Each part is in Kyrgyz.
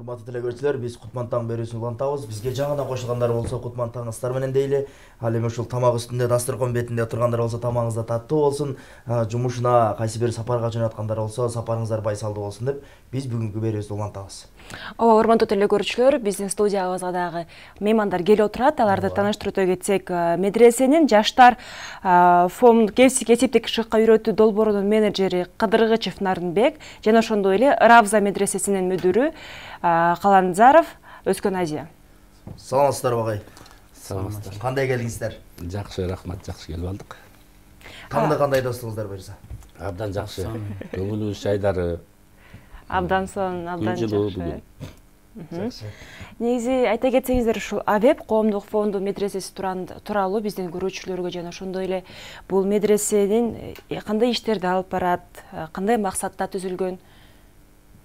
Урматтуу телекөрүүчүлөр, биз Кутман таң берүүсүн улантабыз. Бизге жаңадан кошулгандар болсо Кутман таңыңыздар менен дейли. Ал эми ушул тамак үстүндө, дасторкон бетинде отургандар болсо тамагыңыз да таттуу болсун. Жумушуна кайсы бир сапарга жөнөткандар болсо сапарыңыздар байсалдуу болсун деп биз бүгүнкү берүүбүздү улантабыз. Ооба, урматтуу телекөрүүчүлөр, биздин студиябызга дагы меймандар келип отурат. Аларды тааныштырып кетсек, медресенин жаштар фонд кесиптик шыкка үйрөтүү долбоорунун менеджери Кадыргычев Нарынбек жана ошондой эле Равза медресесинин мүдүрү Каланзаров Өскөн Азия. Саламатсыздарбы агай? Саламатсыздар. Кандай келдиңиздер? Жакшы, рахмат, жакшы келип алдык. Таңда кандай достугуңуздар буюрса? Абдан жакшы. Көңүлүбүз жайдары. Абдан жакшы. Жакшы. Негизи айта кетсеңиздер, ушул АВЭП коомдук фонду медресеси тууралуу биздин көрүүчүлөргө жана ошондой эле бул медресенин кандай иштерди алып барат, кандай максатта түзүлгөн?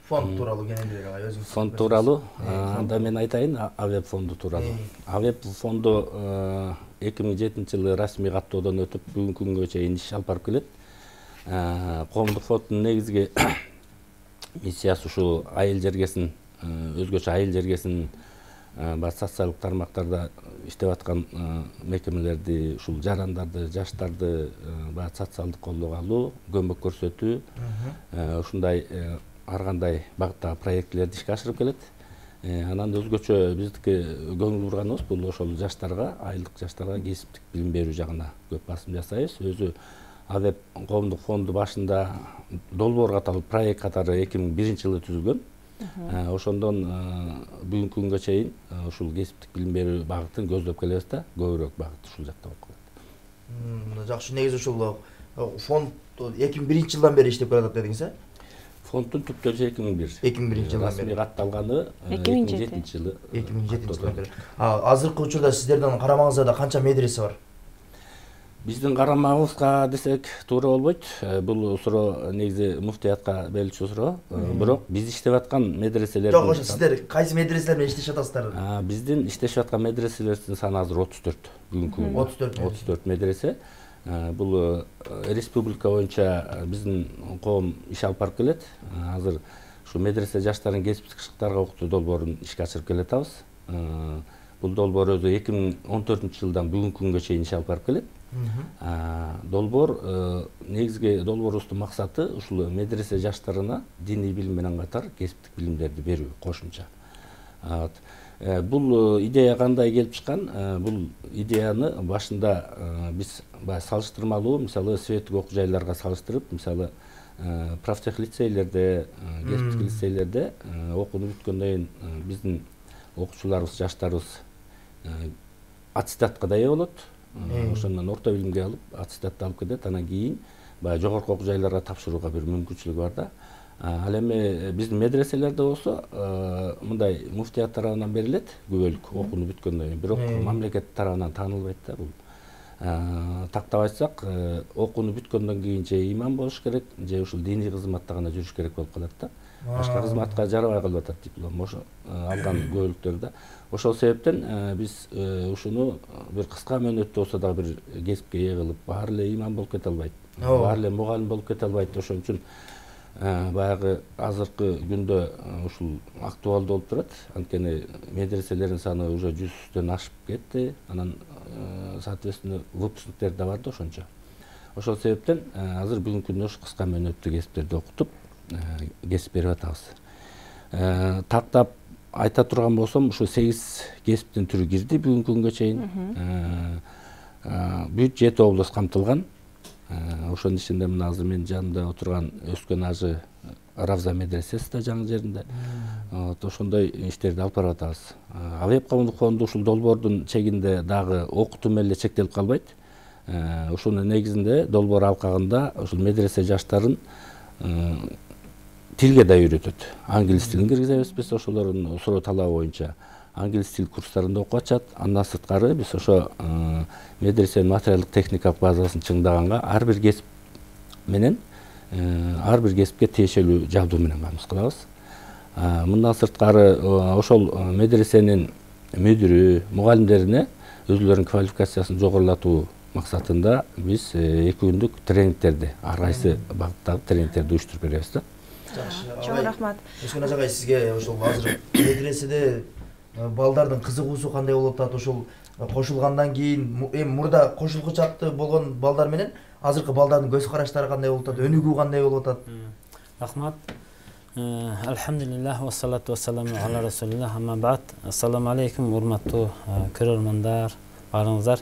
Фонд тууралуу кенендирээк агай өзүңүз. Фонд тууралуу, анда мен айтайын, АВЭП фонду тууралуу. АВЭП фонду 2007-жылы расмий каттоодон өтүп, бүгүнкү күнгө чейин иш алып барып келет. Коомдук фонддун негизги миссиясы ушул айыл жергесин, өзгөчө айыл жергесин социалдык тармактарда иштеп аткан мекемелерди, ушул жарандарды, жаштарды социалдык колдоого алуу, көмөк көрсөтүү, ушундай ар кандай багыттагы проектилерди ишке ашырып келет. Анан өзгөчө биздики көңүл бурганыбыз бул ошол жаштарга, айылдык жаштарга кесиптик билим берүү жагына көп басым жасайбыз. Өзү АВЭП коомдук фонду башында долбоор катары проект катары 2001-жылы түзүлгөн. Ошондон бүгүнкү күнгө чейин ушул кесиптик билим берүү багытын көздөп келебиз да, көбүрөөк багыт ушул жакта болуп калат. Жакшы, негизи ушул фонд 2001-жылдан бери иштеп келатат дедиңиз, э? Фонддун түптөлүшү 2001. 2001-жылдан расмий бери. катталганы 2007-жылы. 2007-жылдан бери. Азыркы учурда сиздердин карамагыңызда канча медресе бар? Биздин карамагыбызга десек туура болбойт. Бул суроо негизи муфтиятка берилчү суроо. Бирок биз иштеп аткан медреселер. Жок, ошо сиздер кайсы медреселер менен иштешип атасыздар? Биздин иштешип аткан медреселердин саны азыр 34. Бүгүнкү 34 медресе. Бул республика боюнча биздин коом иш алып барып келет. Азыр ушу медресе жаштарын кесиптик шыктарга окутуу долбоорун ишке ашырып келатабыз. Бул долбоор өзү 2014-жылдан бүгүнкү күнгө чейин иш алып барып келет. Долбоор негизги долбоорубуздун максаты ушул медресе жаштарына диний билим менен катар кесиптик билимдерди берүү кошумча. Бул идея кандай келип чыккан? Бул идеяны башында биз салыштырмалуу, мисалы светтик окуу жайларга салыштырып, мисалы профтех лицейлерде, кесиптик лицейлерде окууну бүткөндөн кийин биздин окуучуларыбыз, жаштарыбыз аттестатка дая болот. Ошондон орто билимге алып, аттестатты алып кетет. Анан кийин баягы жогорку окуу жайларга тапшырууга бир мүмкүнчүлүгү бар да. Ал эми биздин медреселерде болсо мындай муфтият тарабынан берилет күбөлүк окууну бүткөндөн кийин. Бирок мамлекет тарабынан таанылбайт да бул. Тактап айтсак, окууну бүткөндөн кийин же имам болуш керек, же ушул диний кызматта гана жүрүш керек болуп калат да. Башка кызматка жарабай калып атат диплом, ошо алган көбөлүктөр да. Ошол себептен биз ушуну бир кыска мөөнөттө болсо дагы бир кесипке ээ кылып, баары эле имам болуп кете албайт, баары эле мугалим болуп кете албайт. Ошон үчүн баягы азыркы күндө ушул актуалдуу болуп турат. Анткени медреселердин саны уже 100дөн ашып кетти. Анан соответственно выпускниктер да бар да ошончо. Ошол себептен азыр бүгүнкү күндө ушу кыска мөөнөттүү кесиптерди окутуп кесип берип атабыз. Тактап айта турган болсом, ушу 8 кесиптин түрү кирди бүгүнкү күнгө чейин. Бүт 7 област камтылган. Ошонун ичинде мына азыр менин жанымда отурган Өскөн Ажы Равза медресеси да жаңы жеринде. Ошондой иштерди алып барып атабыз. АВЭП коомдук фонду ушул долбоордун чегинде дагы окутуу менен эле чектелип калбайт. Ушунун негизинде долбоор алкагында ушул медресе жаштарын тилге да үйрөтөт. Англис тилин киргизебиз биз ошолордун суроо талабы боюнча. Англис тил курстарында окуп атышат. Андан сырткары биз ошо медресенин материалдык техникалык базасын чыңдаганга ар бир кесип менен ар бир кесипке тиешелүү жабдуу менен баамыз кылабыз. Мындан сырткары ошол медресенин мүдүрү, мугалимдерине өзүлөрүнүн квалификациясын жогорулатуу максатында биз 2 күндүк тренингтерди, ар кайсы багыттагы тренингтерди уюштуруп беребиз да. Чоң рахмат. Өскөн ажагай сизге ошол азыр медреседе балдардын кызыгуусу кандай болуп атат? Ошол кошулгандан кийин эми мурда кошулгу чакты болгон балдар менен азыркы балдардын көз караштары кандай болуп атат? Өнүгүү кандай болуп атат? Рахмат. Алхамдулиллах ва салату ва саламу аля расулилlah. Amma ba'd. Assalamu alaykum урматтуу көрөрмандар, барыңыздар.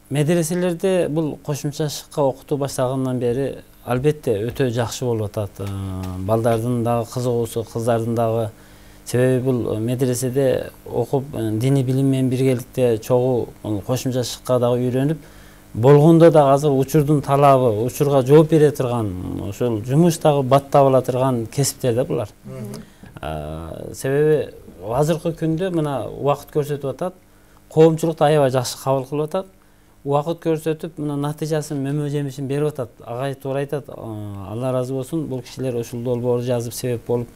Медреселерде бул кошумча шыкка окутуу башталгандан бери албетте өтө жакшы болуп атат. Балдардын дагы кызыгуусу, кыздардын дагы. Себеби бул медреседе окуп, диний билим менен биргеликте чогуу кошумча шыкка дагы үйрөнүп, болгондо да азыр учурдун талабы, учурга жооп бере турган, ошол жумуш дагы баттап ала турган кесиптер да булар. Себеби азыркы күндө мына убакыт көрсөтүп атат, коомчулук да аябай жакшы кабыл кылып атат. Убакыт көрсөтүп, мына натыйжасын, мөмө жемишин берип атат. Агай туура айтат. Алла разы болсун, бул кишилер ушул долбоорду жазып себеп болуп,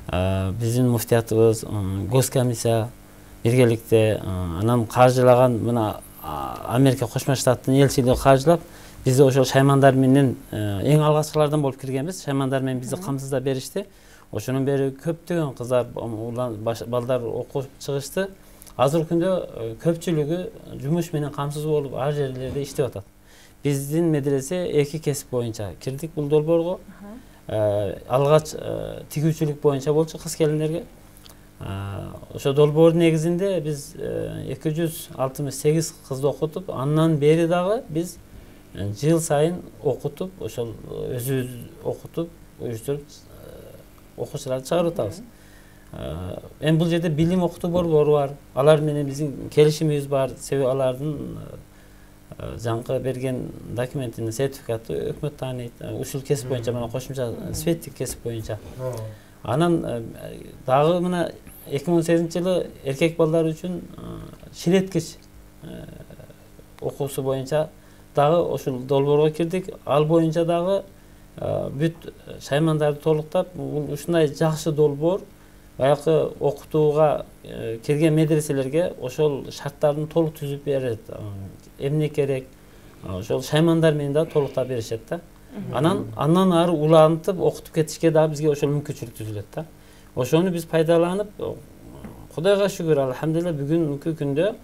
биздин муфтиятыбыз, госкомиссия биргеликте анан каржылаган мына Америка Кошмо Штаттын элчилиги каржылап, бизде ошол шаймандар менен эң алгачкылардан болуп киргенбиз. Шаймандар менен бизди камсыздап беришти. Ошонун бери көптөгөн кыздар, балдар окуп чыгышты. Азыркы күндө көпчүлүгү жумуш менен камсыз болуп, ар жерлерде иштеп атат. Биздин медресе эки кесип боюнча кирдик бул долбоорго. Алгач тигүүчүлүк боюнча болчу кыз-келиндерге. Ошо долбоор негизинде биз 268 кызды окутуп, андан бери дагы биз жыл сайын окутуп, ошол өзүбүз окутуп, уюштуруп окуучуларды чыгарып атабыз. Эми бул жерде билим окутуу борбору бар. Алар менен биздин келишимибиз бар. Себеби алардын жаңкы берген документинин сертификаты өкмөт тааныйт. Ушул кесип боюнча, мына кошумча светтик кесип боюнча. Анан дагы мына 2018-жылы эркек балдар үчүн ширеткич окуусу боюнча дагы ошол долбоорго кирдик. Ал боюнча дагы бүт шаймандарды толуктап, бул ушундай жакшы долбоор баягы окутууга кирген медреселерге ошол шарттарын толук түзүп берет. Эмне керек? Ошол шаймандар менен да толуктап беришет да. Андан ары улантып окутуп кетишке да бизге ошол мүмкүнчүлүк түзүлөт да. Ошону биз пайдаланып, Кудайга шүгүр, алхамдулилла, бүгүнкү күндө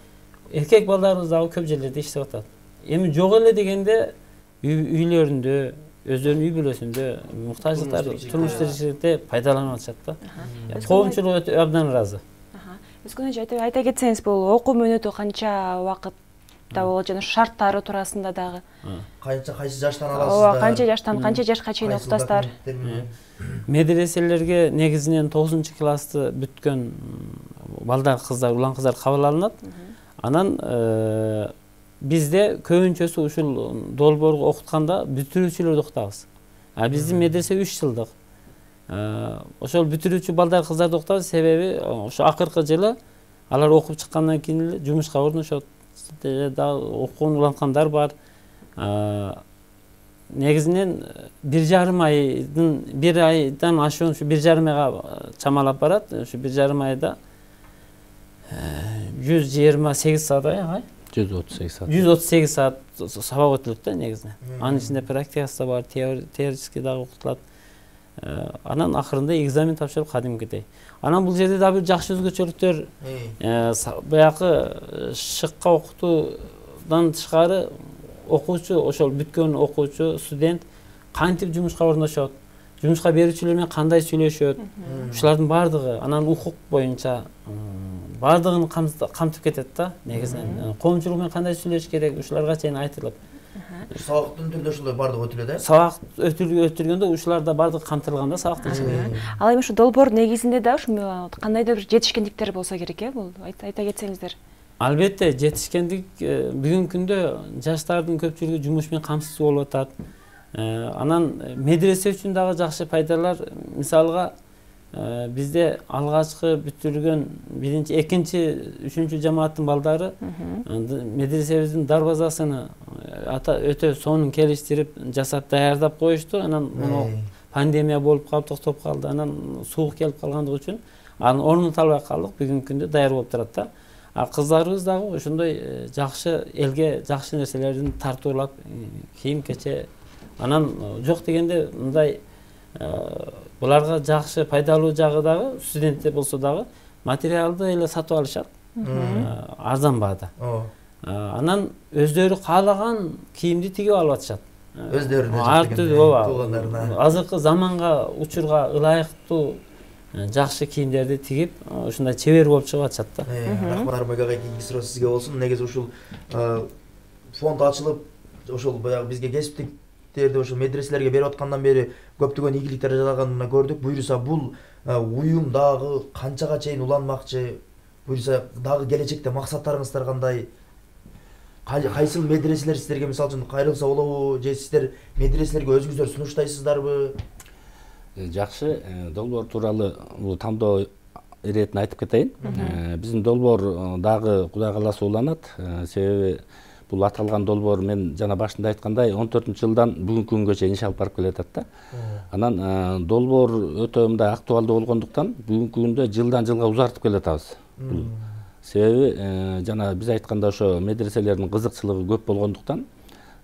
эркек балдарыбыз дагы көп жерлерде иштеп атат. Эми жок эле дегенде үйлөрүндө, өздөрүнүн үй бүлөсүндө муктаждыктар, турмуш тиричиликте пайдаланып атышат да. Коомчулук өтө абдан ыраазы. Өскөн айта кетсеңиз, бул окуу мөөнөтү канча убакытта болот жана шарттары туурасында дагы. Кайсы жаштан аласыздар? Канча жаштан, канча жашка чейин окутасыздар? Медреселерге негизинен 9-классты бүткөн балдар, кыздар, улан кыздар кабыл алынат. Анан бизде көбүнчөсү ушул долбоорго окутканда бүтүрүүчүлөрдү окутабыз. Биздин медресе 3 жылдык. Ошол бүтүрүүчү балдар, кыздарды окутабыз, себеби ошо акыркы жылы алар окуп чыккандан кийин эле жумушка орношот. Окууну уланткандар бар. Негизинен 1,5 айдан ашуун, ушу 1,5 айга чамалап барат. Ушу 1,5 айда 128 саат, 138 саат. 138 саат сабак өтүлөт да негизинен. Анын ичинде практикасы да бар, теоретически дагы окутулат. Анан акырында экзамен тапшырып кадимкидей. Анан бул жерде дагы бир жакшы өзгөчөлүктөр, баягы шыкка окутуудан тышкары окуучу, ошол бүткөн окуучу, студент кантип жумушка орношот, жумушка берүүчүлөр менен кандай сүйлөшөт, ушулардын бардыгы анан укук боюнча бардыгын камтып кетет да негизинен. Коомчулук менен кандай сүйлөшүш керек, ушуларга чейин айтылып. Сабактын түрдө ушулар бардыгы өтүлөт, э? Сабак өтүлгөндө ушуларда бардыгы камтылган да сабактын ичинде. Ал эми ушу долбоор негизинде да ушу кандайдыр бир жетишкендиктер болсо керек, э? Бул айта кетсеңиздер. Албетте жетишкендик бүгүнкү күндө жаштардын көпчүлүгү жумуш менен камсыз болуп атат. Анан медресе үчүн дагы жакшы пайдалар, мисалга бизде алгачкы бүтүргөн 1-чи, 2-чи, 3-чү жамааттын балдары медресебиздин дарбазасыны өтө сонун келиштирип жасап даярдап коюшту. Анан пандемия болуп калып токтоп калды. Анан суук келип калгандыгы үчүн анын орнун талбай калдык. Бүгүнкү күндө даяр болуп турат да. Кыздарыбыз дагы ошондой жакшы элге жакшы нерселерин тартуулап кийим кече. Анан жок дегенде мындай Буларга жакшы пайдалуу жагы дагы студенттер болсо дагы материалды эле сатып алышат арзан баада. Анан өздөрү каалаган кийимди тигип алып атышат. Өздөрүнө ар түрдүү туугандарына азыркы заманга учурга ылайыктуу жакшы кийимдерди тигип ушундай чебер болуп чыгып атышат да. Рахмат Армек агай, кийинки суроо сизге болсун. Негизи ушул фонд ачылып, ошол баягы бизге кесиптиктерди ошо медреселерге берип аткандан бери көптөгөн ийгиликтер жасалганын көрдүк. Буюрса бул уюм дагы канчага чейин уланмакчы? Буюрса дагы келечекте максаттарыңыздар кандай? Кайсыл медреселер сиздерге мисалы үчүн кайрылса болобу, же сиздер медреселерге өзүңүздөр сунуштайсыздарбы? Жакшы, долбоор тууралуу бул тандоо иретин айтып кетейин. Биздин долбоор дагы Кудай кааласа уланат. Себеби бул аталган долбоор мен жана башында айткандай 14-жылдан бүгүнкү күнгө чейин иш алып барып келатат да. Анан долбоор өтө мындай актуалдуу болгондуктан бүгүнкү күндө жылдан жылга узартып келатабыз. Себеби жана биз айтканда ошо медреселердин кызыкчылыгы көп болгондуктан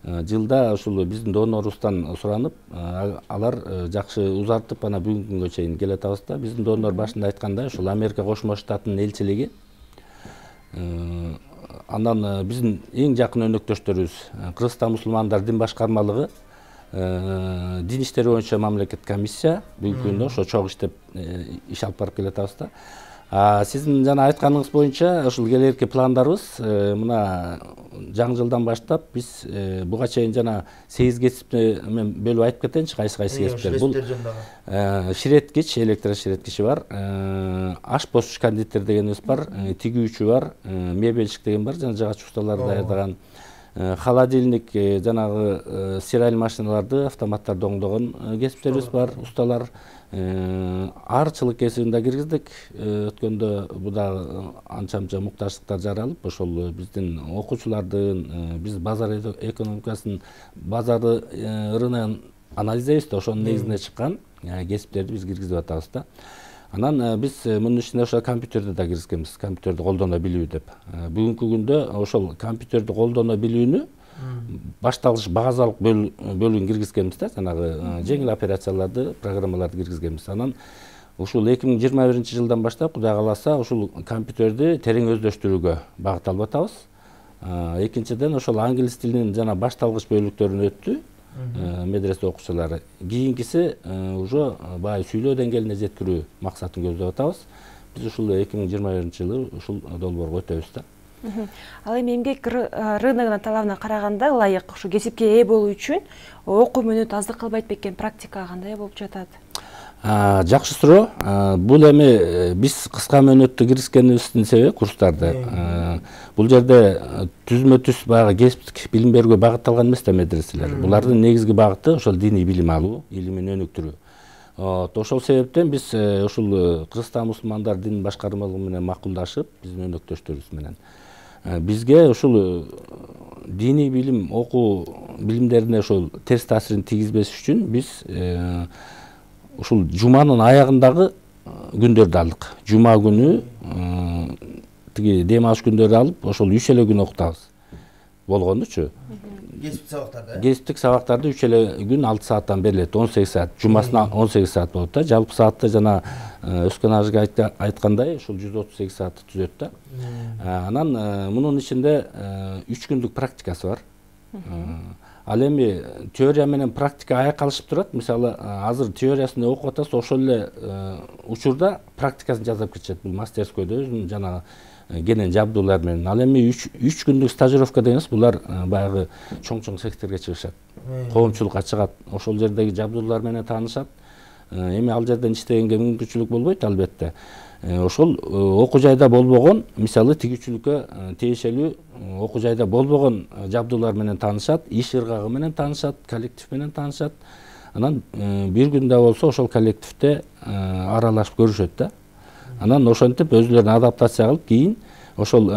жылда ушул биздин донорубуздан суранып, алар жакшы узартып ана бүгүнкү күнгө чейин келатабыз да. Биздин донор башында айткандай ушул Америка Кошмо Штатынын элчилиги. Андан биздин эң жакын өнөктөштөрүбүз Кыргызстан мусулмандар дин башкармалыгы, дин иштери боюнча мамлекет комиссия бүгүнкү күндө ошо чогуу иштеп иш алып барып келатабыз да. Сиздин жана айтканыңыз боюнча ушул келерки пландарыбыз мына жаңы жылдан баштап биз буга чейин жана 8 кесипти мен бөлүп айтып кетейинчи, кайсы кесиптер. Бул ширеткич, электроширеткичи бар, аш посуш кондитер дегенибиз бар, тигүүчү бар, мебельщик деген бар, жана жыгач усталарды даярдаган, холодильник, жанагы стираль машиналарды автоматтарды оңдогон кесиптерибиз бар, усталар. Арчылык кесибин да киргиздик. Өткөндө бу да анча-мунча муктаждыктар жаралып, ошол биздин окуучулардын биз базар экономикасын, базарды рыногун анализдейбиз да, ошонун негизинде чыккан кесиптерди биз киргизип атабыз да. Анан биз мунун ичинде ошо компьютерди да киргизгенбиз, компьютерди колдоно билүү деп. Бүгүнкү күндө ошол компьютерди колдоно билүүнү башталгыч базалык бөлүгүн киргизгенбиз да, жанагы жеңил операцияларды, программаларды киргизгенбиз. Анан ушул 2021-жылдан баштап Кудай кааласа ушул компьютерди терең өздөштүрүүгө багыт алып атабыз. Экинчиден ошол англис тилинин жана башталгыч бөлүктөрүн өттү медресе окуучулары. Кийинкиси уже баай сүйлөө деңгээлине жеткирүү максатын көздөп атабыз. Биз ушул 2021-жылы ушул долбоорго өтөбүз да. Ал эми эмгек рыногунун талабына караганда ылайык ушу кесипке ээ болуу үчүн окуу мүнөт аздык кылбайт бекен, практика кандай болуп жатат? Жакшы суроо. Бул эми биз кыска мөөнөттө киргизгенибиздин себеби курстарды. Бул жерде түзмө-түз баягы кесиптик билим берүүгө багытталган эмес да медреселер. Булардын негизги багыты ошол диний билим алуу, илимин өнүктүрүү. Ошол себептен биз ушул Кыргызстан мусулмандар дин башкармалыгы менен макулдашып, биздин өнөктөштөрүбүз менен бизге ушул диний билим, окуу билимдерине ошол терс таасирин тийгизбеш үчүн биз ушул жуманын аягындагы күндөрдү алдык. Жума күнү тиги дем алыш күндөрдү алып, ошол 3 эле күн окутабыз. Болгондучу. Кесиптик сабактарды. Кесиптик сабактарды 3 эле күн 6 сааттан берилет, 18 саат. Жумасына 18 саат болот да. Жалпы саатты жана Өскөн ажыга айткандай, ушул 138 саатты түзөт да. Анан мунун ичинде 3 күндүк практикасы бар. Ал эми теория менен практика айкалышып турат. Мисалы, азыр теориясын окуп атасыз, ошол эле учурда практикасын жасап кетишет. Бул мастерскойдо өзүнүн жана кенен жабдуулар менен. Ал эми 3 күндүк стажировка дегенибиз, булар баягы чоң-чоң секторге чыгышат. Коомчулукка чыгат. Ошол жердеги жабдуулар менен таанышат. Эми ал жерден иштегенге мүмкүнчүлүк болбойт албетте. Ошол окуу жайда болбогон, мисалы тигүүчүлүккө тиешелүү окуу жайда болбогон жабдуулар менен таанышат, иш ыргагы менен таанышат, коллектив менен таанышат. Анан бир күндө болсо ошол коллективде аралашып көрүшөт да. Анан ошентип өзүлөрүн адаптация кылып, кийин ошол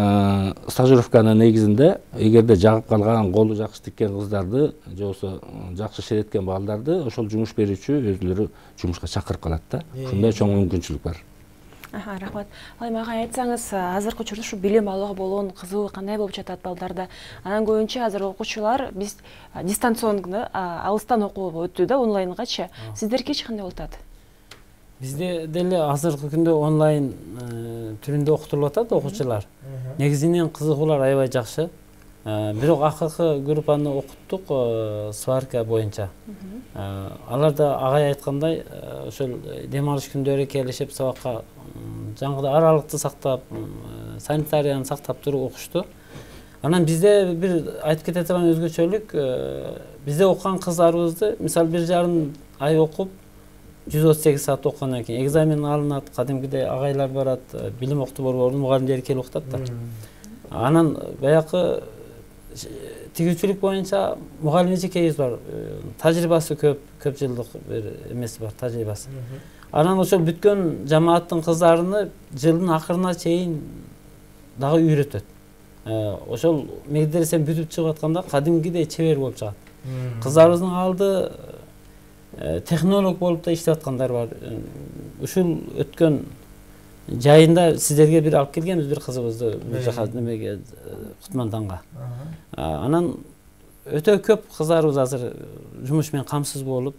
стажировканын негизинде эгерде жагып калган, колу жакшы тиккен кыздарды, же болбосо жакшы ширеткен балдарды ошол жумуш берүүчү өзүлөрү жумушка чакырып калат да. Ушундай чоң мүмкүнчүлүк бар. Рахмат. Ал эми ага айтсаңыз, азыркы учурда ушу билим алууга болгон кызыгуу кандай болуп жатат балдарда? Анан көбүнчө азыр окуучулар биз дистанционно, алыстан окууга өттү да, онлайнгачы. Сиздерге кандай болуп атат? Бизде деле азыркы күндө онлайн түрүндө окутулуп атат окуучулар. Негизинен кызыгуулар аябай жакшы. Бирок акыркы группаны окуттук сварка боюнча. Аларда агай айткандай, ошол дем алыш күндөрү келишип сабакка жаңгыда аралыкты сактап, санитарияны сактап туруп окушту. Анан бизде бир айтып кете турган өзгөчөлүк, бизде окуган кыздарыбызды, мисалы 1,5 ай окуп 138 саат окугандан кийин экзамен алынат, кадимгидей агайлар барат, билим окту борборунун мугалимдери келип окутат да. Анан баягы тигүүчүлүк боюнча мугалим эжекейибиз бар, тажрыйбасы көп жылдык бир эмеси бар, тажрыйбасы. Анан ошол бүткөн жамааттын кыздарыны жылдын акырына чейин дагы үйрөтөт. Ошол медресени бүтүп чыгып атканда кадимгидей чебер болуп чыгат. Кыздарыбыздын алды технолог болуп да иштеп аткандар бар. Ушул өткөн жайында сиздерге бир алып келгенбиз бир кызыбызды бул жака немеге Кутмантанга. Анан өтө көп кыздарыбыз азыр жумуш менен камсыз болуп,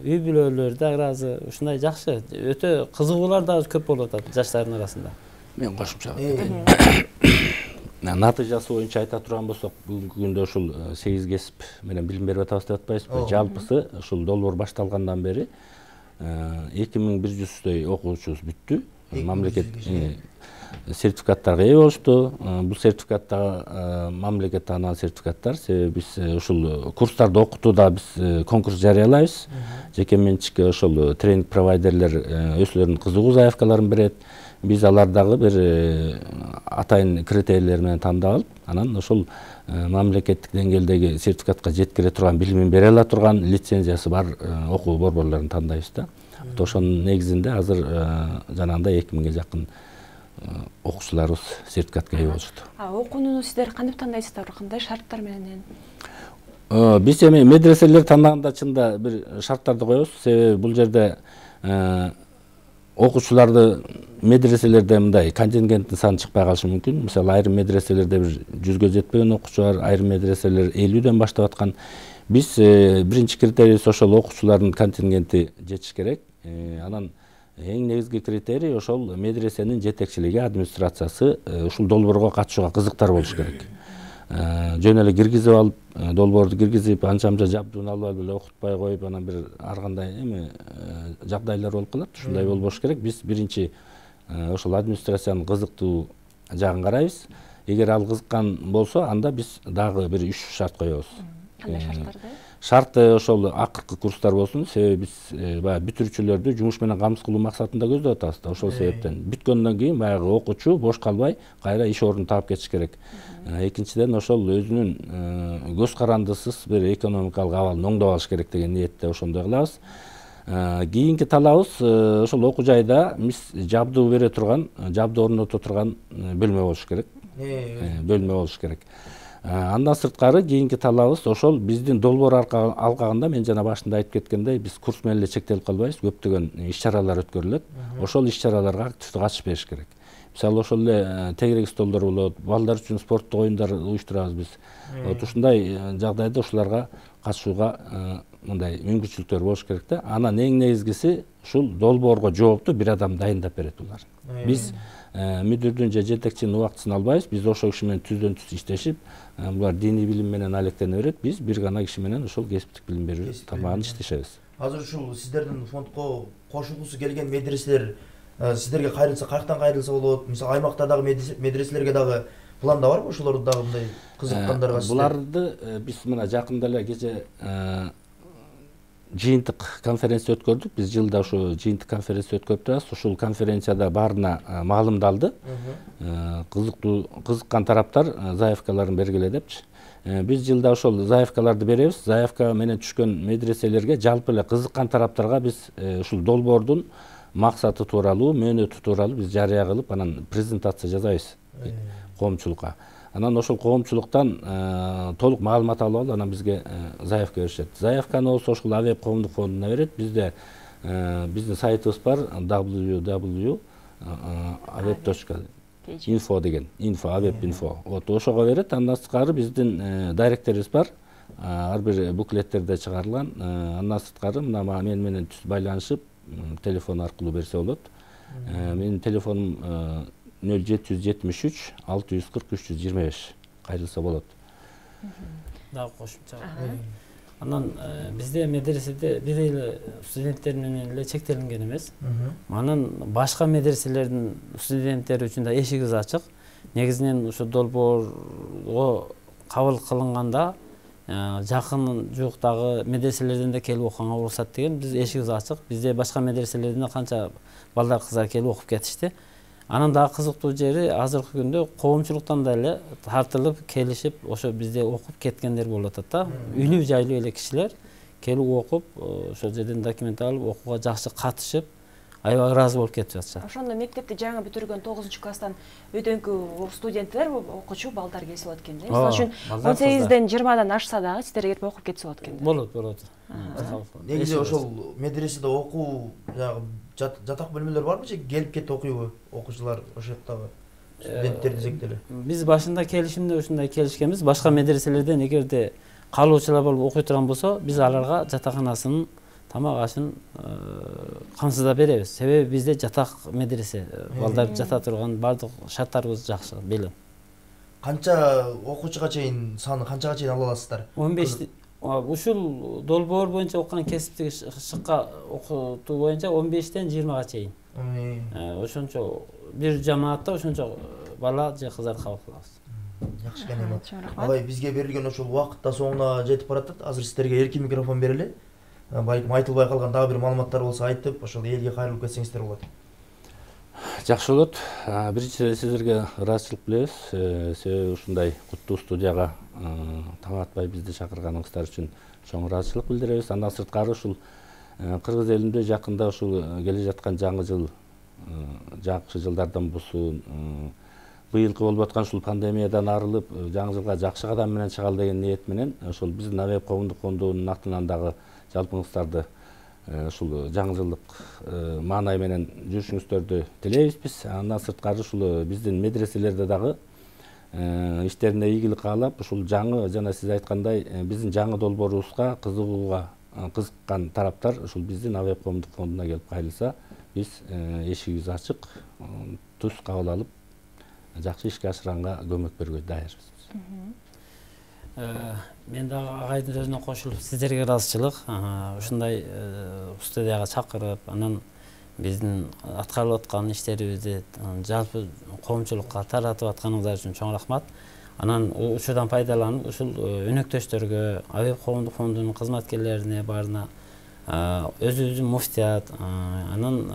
үй бүлөлөр да ыраазы, ушундай жакшы, өтө кызыгуулар да көп болуп атат жаштардын арасында. Мен кошумча натыйжасы боюнча айта турган болсок, бүгүнкү күндө ушул 8 кесип менен билим берип атабыз деп атпайбызбы? Жалпысы ушул долбоор башталгандан бери 2100 окуучубуз бүттү. Мамлекет сертификаттарга ээ болушту. Бул сертификаттар мамлекет таанаган сертификаттар. Себеби биз ушул курстарды окутууда биз конкурс жарыялайбыз. Жеке менчик ошол тренинг провайдерлер өзлөрүнүн кызыгуу заявкаларын берет. Биз алардагы бир атайын критерийлер менен тандап алып, анан ошол мамлекеттик деңгээлдеги сертификатка жеткире турган, билимин бере ала турган лицензиясы бар окуу борборлорун тандайбыз да. Ошонун негизинде азыр жанагындай 2000ге жакын окуучуларыбыз сертификатка ээ болушту. Окууну сиздер кантип тандайсыздар, кандай шарттар менен? Биз эми медреселер тандаганда чында бир шарттарды коебуз. Себеби бул жерде окуучуларды медреселерде мындай контингенттин саны чыкпай калышы мүмкүн. Мисалы айрым медреселерде бир 100гө жетпеген окуучу бар, айрым медреселер 50дөн баштап аткан. Биз биринчи критерийибиз ошол окуучулардын контингенти жетиш керек. Анан эң негизги критерий ошол медресенин жетекчилиги, администрациясы ушул долбоорго катышууга кызыктар болуш керек. Жөн эле киргизип алып, долбоорду киргизип, анча-мынча жабдууну алып алып эле окутпай коюп, анан бир ар кандай жагдайлар болуп калат. Ушундай болбош керек. Биз биринчи ошол администрациянын кызыктуу жагын карайбыз. Эгер ал кызыккан болсо, анда биз дагы бир 3 шарт коебуз. Кандай шарттарды? Шарты ошол акыркы курстар болсун. Себеби биз баягы бүтүрүүчүлөрдү жумуш менен камсыз кылуу максатында көздөп атабыз да. Ошол себептен бүткөндөн кийин баягы окуучу бош калбай кайра иш ордун таап кетиш керек. Экинчиден ошол өзүнүн көз карандысыз бир экономикалык абалын оңдоп алыш керек деген ниетте ошондой кылабыз. Кийинки талабыбыз ошол окуу жайда биз жабдуу бере турган, жабдуу орното турган бөлмө болуш керек. Бөлмө болуш керек. Андан сырткары кийинки талабыбыз ошол биздин долбоор алкагында, мен жана башында айтып кеткендей, биз курс менен эле чектелип калбайбыз, көптөгөн иш-чаралар өткөрүлөт. Ошол иш-чараларга активдүү катышып бериш керек. Мисалы ошол эле тегерек столдор болот, балдар үчүн спорттук оюндар уюштурабыз биз. Ушундай жагдайда ушуларга катышууга мындай мүмкүнчүлүктөр болуш керек да. Анан эң негизгиси ушул долбоорго жоопту бир адам дайындап берет булар. Биз мүдүрдүн же жетекчинин убактысын албайбыз. Биз ошол киши менен түздөн түз иштешип, булар диний билим менен алектене берет. Биз бир гана киши менен ошол кесиптик билим берүү тармагын иштешебиз. Азыр ушул сиздердин фондко кошулгусу келген медреселер сиздерге кайрылса, каяктан кайрылса болот? Мисалы аймактардагы медреселерге дагы планда барбы ошолорду дагы мындай кызыккандарга? Буларды биз мына жакында эле кече жыйынтык конференция өткөрдүк. Биз жылда ушу жыйынтык конференция өткөрүп турабыз. Ушул конференцияда баарына маалымдалды. Кызыккан тараптар заявкаларын бергиле депчи. Биз жылда ошол заявкаларды беребиз. Заявка менен түшкөн медреселерге жалпы эле кызыккан тараптарга биз ушул долбоордун максаты тууралуу, мөөнөтү тууралуу биз жарыя кылып, анан презентация жасайбыз коомчулукка. Анан ошол коомчулуктан толук маалымат алып алып, анан бизге заявка беришет. Заявканы болсо ошол Авеб коомдук фондуна берет. Бизде биздин сайтыбыз бар, www aveb.info деген info aveb.info. Вот ошого берет. Андан сырткары биздин директорибиз бар. Ар бир буклеттерде чыгарылган. Андан сырткары мына мен менен түз байланышып телефон аркылуу берсе болот. Менин телефонум 0773 640 325 кайрылса болот. Дагы кошумча. Анан бизде медреседе бир эле студенттер менен эле чектелинген эмес. Анан башка медреселердин студенттери үчүн да эшигибиз ачык. Негизинен ушу долбоорго кабыл кылынганда жакын жууктагы медреселерден да келип окуганга уруксат деген биз эшигибиз ачык. Бизде башка медреселерден канча балдар кыздар келип окуп кетишти. Анан дагы кызыктуу жери азыркы күндө коомчулуктан да эле тартылып келишип ошо бизде окуп кеткендер болуп атат да. Үйлүү жайлуу эле кишилер келип окуп ошол жерден документ алып окууга жакшы катышып аябай ыраазы болуп кетип атышат. Ошондо мектепти жаңы бүтүргөн 9-класстан өтөңкү студенттер, окуучу балдар келип атат экен. Мисалы үчүн 18ден 20дан ашса дагы сиздерге келип окуп кетсе болот экен. Болот. Негизи ошол медреседе окуу жатак бөлмөлөр барбы же келип кетип окуйбу окуучулар ошол жактагы студенттерди зектеле? Биз башында келишимде ушундай келишкенбиз. Башка медреселерден эгерде калуучулар болуп окуй турган болсо, биз аларга жатакханасын, тамак ашын камсыздап беребиз. Себеби бизде жатак медресе, балдар жата турган бардык шарттарыбыз жакшы, белем. Канча окуучуга чейин саны канчага чейин ала аласыздар? 15. Ушул долбоор боюнча окуган кесиптик шыкка окутуу боюнча 15ден 20га чейин. Ошончо бир жамаатта ошончо бала же кыздар кабыл кылабыз. Жакшы экен. Алай бизге берилген ошол убакыт да соңуна жетип баратат. Азыр сиздерге эркин микрофон берели. Балким айтылбай калган дагы бир маалыматтар болсо айтып, ошол элге кайрылып кетсеңиздер болот. Жакшы болот. Биринчи сиздерге ыраазычылык билебиз. Себеби ушундай куттуу студияга таң атпай бизди чакырганыңыздар үчүн чоң ыраазычылык билдиребиз. Андан сырткары ушул кыргыз элинде жакында ушул келе жаткан жаңы жыл, жакшы жылдардан булсын, быйылкы болуп аткан ушул пандемиядан арылып, жаңы жылга жакшы кадам менен чыгалы деген ниет менен ошол биздин Авеб коомдук фондунун атынан дагы жалпыңыздарды ушул жаңы жылдык маанай менен жүрүшүңүздөрдү тилейбиз биз. Андан сырткары ушул биздин медреселерде дагы иштерине ийгилик каалап, ушул жаңы жана сиз айткандай биздин жаңы долбоорубузга кызыккан тараптар ушул биздин Авеб коомдук фондуна келип кайрылса, биз эшигибиз ачык, туз кабыл алып, жакшы ишке ашырганга көмөк берүүгө даярбыз. Мен дагы агайдын сөзүнө кошулуп, сиздерге ыраазычылык, ушундай студияга чакырып, анан биздин аткарылып аткан иштерибизди жалпы коомчулукка таратып атканыңыздар үчүн чоң рахмат. Анан учурдан пайдаланып, ушул өнөктөштөргө, Авеб коомдук фондунун кызматкерлерине баарына, өзүбүздүн муфтият, анан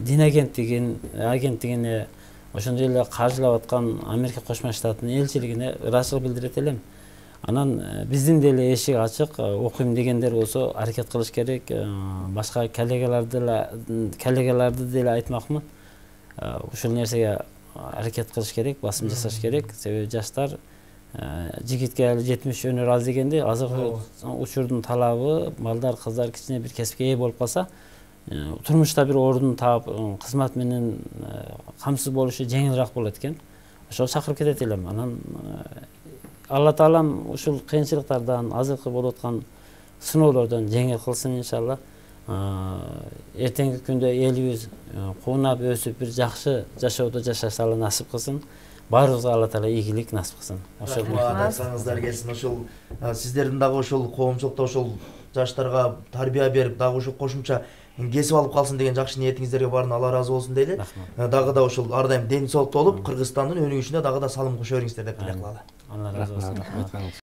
дин агенттигине, ошондой эле каржылап аткан Америка Кошмо Штаттын элчилигине ыраазычылык билдирет элем. Анан биздин деле эшик ачык, окуйм дегендер болсо аракет кылыш керек. Башка коллегаларды деле айтмакмын. Ушул нерсеге аракет кылыш керек, басым жасаш керек. Себеби жаштар жигитке 70 өнөр аз дегенде, азыркы учурдун талабы балдар, кыздар кичине бир кесипке ээ болуп калса, турмушта бир ордун таап, кызмат менен камсыз болушу жеңилирээк болот экен. Ошого чакырып кетет элем. Анан Алла Таалам ушул кыйынчылыктардан, азыркы болуп аткан сыноолордон жеңил кылсын иншалла. Эртеңки күндө элибиз куунап өсүп бир жакшы жашоодо жашашалы насип кылсын. Баарыбызга Алла Таала ийгилик насип кылсын. Ошол айтсаңыздар келсин. Ошол сиздердин дагы ошол коомчулукта ошол жаштарга тарбия берип, дагы ошол кошумча кесип алып калсын деген жакшы ниетиңиздерге баарына Алла ыраазы болсун дейли. Дагы да ошол ар дайым ден соолукта болуп, Кыргызстандын өнүгүшүнө дагы да салым кошо бериңиздер деп тилек кылалы. Алла разы болсун.